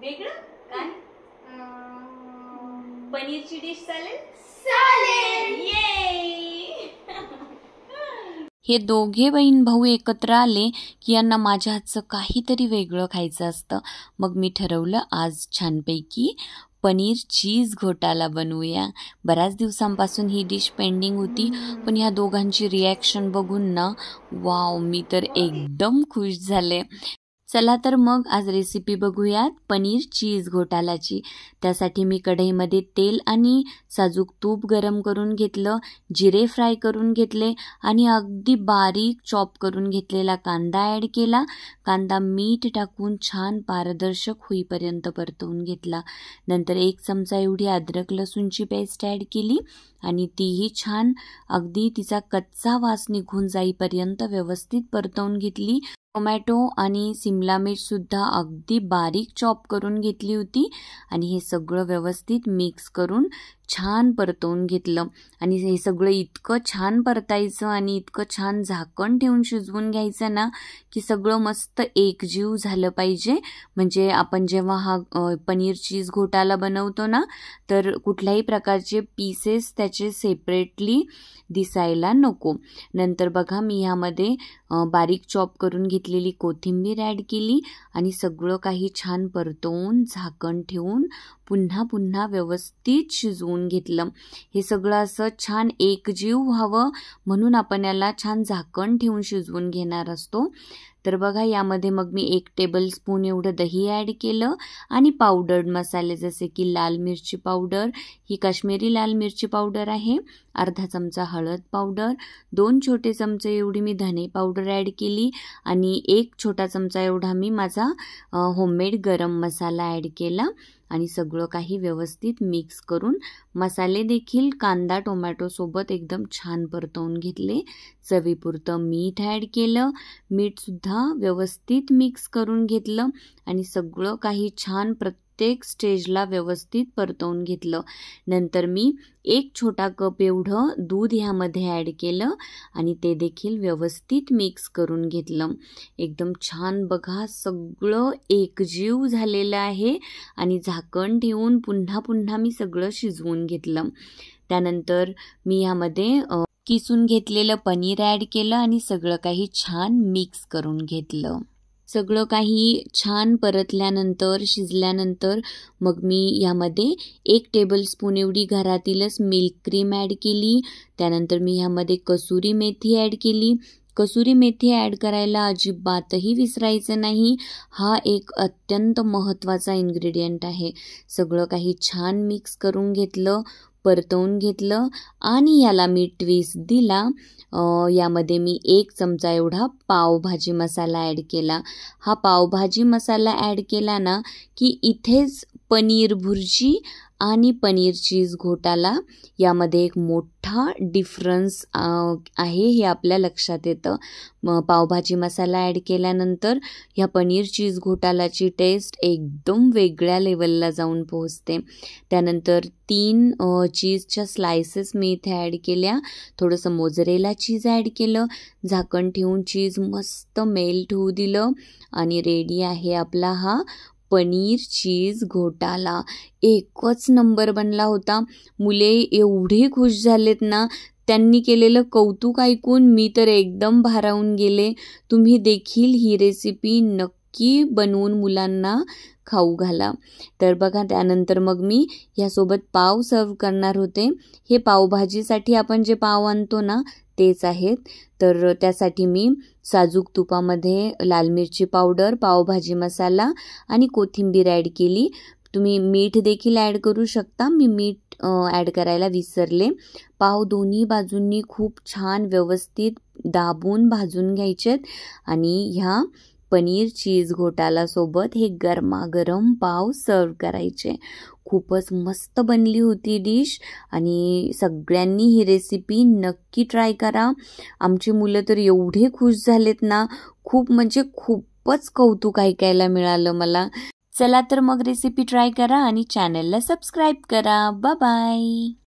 वेगळं काय? पनीरची डिश चालेल? चालेल. ये हे दोघे बहीण भाऊ एकत्र आले की यांना माझ्या हातचं काहीतरी वेगळं खायचं असतं. मग मी ठरवलं आज छानपैकी पनीर चीज घोटाला बनवूया. बऱ्याच दिवसांपासून ही डिश पेंडिंग होती, पण ह्या दोघांची रिॲक्शन बघून ना वाव, मी तर एकदम खुश झाले. चला तर मग आज रेसिपी बघूयात पनीर चीज घोटालाची. त्यासाठी मी कढईमध्ये तेल आणि साजूक तूप गरम करून घेतलं, जिरे फ्राय करून घेतले आणि अगदी बारीक चॉप करून घेतलेला कांदा ॲड केला. कांदा मीठ टाकून छान पारदर्शक होईपर्यंत परतवून घेतला. नंतर 1 चमचा एवढी अद्रक लसूणची पेस्ट ॲड केली आणि तीही छान अगदी तिचा कच्चा वास निघून जाईपर्यंत व्यवस्थित परतवून घेतली. टोमॅटो आणि सिमला मिर्च सुद्धा अगदी बारीक चॉप करून घेतली होती आणि हे सगळं व्यवस्थित मिक्स करून छान परतवून घेतलं. आणि हे सगळं इतकं छान परतायचं आणि इतकं छान झाकण ठेवून शिजवून घ्यायचं ना की सगळं मस्त एकजीव झालं पाहिजे. म्हणजे आपण जेव्हा हा पनीर चीज घोटाला बनवतो ना तर कुठल्याही प्रकारचे पीसेस त्याचे सेपरेटली दिसायला नको. नंतर बघा मी ह्यामध्ये बारीक चॉप करून घेतलेली कोथिंबीर ॲड केली आणि सगळं काही छान परतवून झाकण ठेवून पुन्हा व्यवस्थित शिजवून घेतलं. हे सगळं असं छान एकजीव व्हावं म्हणून आपण याला छान झाकण ठेवून शिजवून घेणार असतो. तर बघा यामध्ये मग मी 1 टेबलस्पून एवढं दही ॲड केलं आणि पावडर्ड मसाले जसे की लाल मिरची पावडर, ही काश्मीरी लाल मिरची पावडर आहे, अर्धा चमचा हळद पावडर, 2 छोटे चमचे एवढी मी धने पावडर ॲड केली आणि 1 छोटा चमचा एवढा मी माझा होममेड गरम मसाला ॲड केला आणि सगळं काही व्यवस्थित मिक्स करून मसाले देखील कांदा टोमॅटो सोबत एकदम छान परतवून घेतले. चवीपुरतं मीठ ॲड केलं, मीठ सुद्धा व्यवस्थित मिक्स करून घेतलं आणि सगळं काही छान प्रत्येक स्टेजला व्यवस्थित परतवून घेतलं. नंतर मी 1 छोटा कप एवढं दूध ह्यामध्ये ॲड केलं आणि ते देखील व्यवस्थित मिक्स करून घेतलं. एकदम छान बघा सगळं एकजीव झालेलं आहे आणि झाकण ठेवून पुन्हा मी सगळं शिजवून घेतलं. त्यानंतर मी ह्यामध्ये किसून घेतलेलं पनीर ॲड केलं आणि सगळं काही छान मिक्स करून घेतलं. सगळं काही छान परतल्यानंतर शिजल्यानंतर मग मी यामध्ये 1 टेबलस्पून एवढी घरातीलच मिल्क क्रीम ॲड केली. त्यानंतर मी ह्यामध्ये कसुरी मेथी ॲड केली. कसुरी मेथी ॲड करायला अजिबातही विसरायचं नाही. हा एक अत्यंत महत्त्वाचा इन्ग्रेडियंट आहे. सगळं काही छान मिक्स करून घेतलं, परतवून घेतलं आणि याला मी ट्विस्ट दिला. यामध्ये मी 1 चमचा एवढा पावभाजी मसाला ॲड केला. हा पावभाजी मसाला ॲड केला ना की इथेच पनीर भुर्जी आणि पनीर चीज घोटाला यामध्ये एक मोठा डिफरन्स आहे हे आपल्या लक्षात येतं. पावभाजी मसाला ॲड केल्यानंतर ह्या पनीर चीज घोटालाची टेस्ट एकदम वेगळ्या लेवलला जाऊन पोहोचते. त्यानंतर 3 चीजच्या स्लायसेस मी इथे ॲड केल्या, थोडंसं मोझरेला चीज ॲड केलं, झाकण ठेवून चीज मस्त मेल्ट होऊ दिलं आणि रेडी आहे आपला हा पनीर चीज घोटाला. एकच नंबर बनला होता. मुले एवढे खुश झालेत ना, त्यांनी केलेलं कौतुक ऐकून मी तर एकदम भारावून गेले. तुम्ही देखील ही रेसिपी नक्की बनवून मुलांना खाऊ घाला. तर बघा त्यानंतर मग मी ह्यासोबत पाव सर्व करणार होते. हे पावभाजीसाठी आपण जे पाव आणतो ना तेच आहेत. तर त्यासाठी मी साजूक तुपामध्ये लाल मिरची पावडर, पावभाजी मसाला आणि कोथिंबीर ॲड केली. तुम्ही मीठ देखील ॲड करू शकता. मी मीठ ॲड करायला विसरले. पाव दोन्ही बाजूंनी खूप छान व्यवस्थित दाबून भाजून घ्यायचेत आणि ह्या पनीर चीज घोटाला सोबत हे गरमागरम पाव सर्व करायचे. खूपच मस्त बनली होती डिश आणि सगळ्यांनी ही रेसिपी नक्की ट्राय करा. आमची मुलं तर एवढे खुश झालेत ना, खूप म्हणजे खूपच कौतुक ऐकायला मिळालं मला. चला तर मग रेसिपी ट्राय करा आणि चॅनलला सबस्क्राईब करा. Bye bye.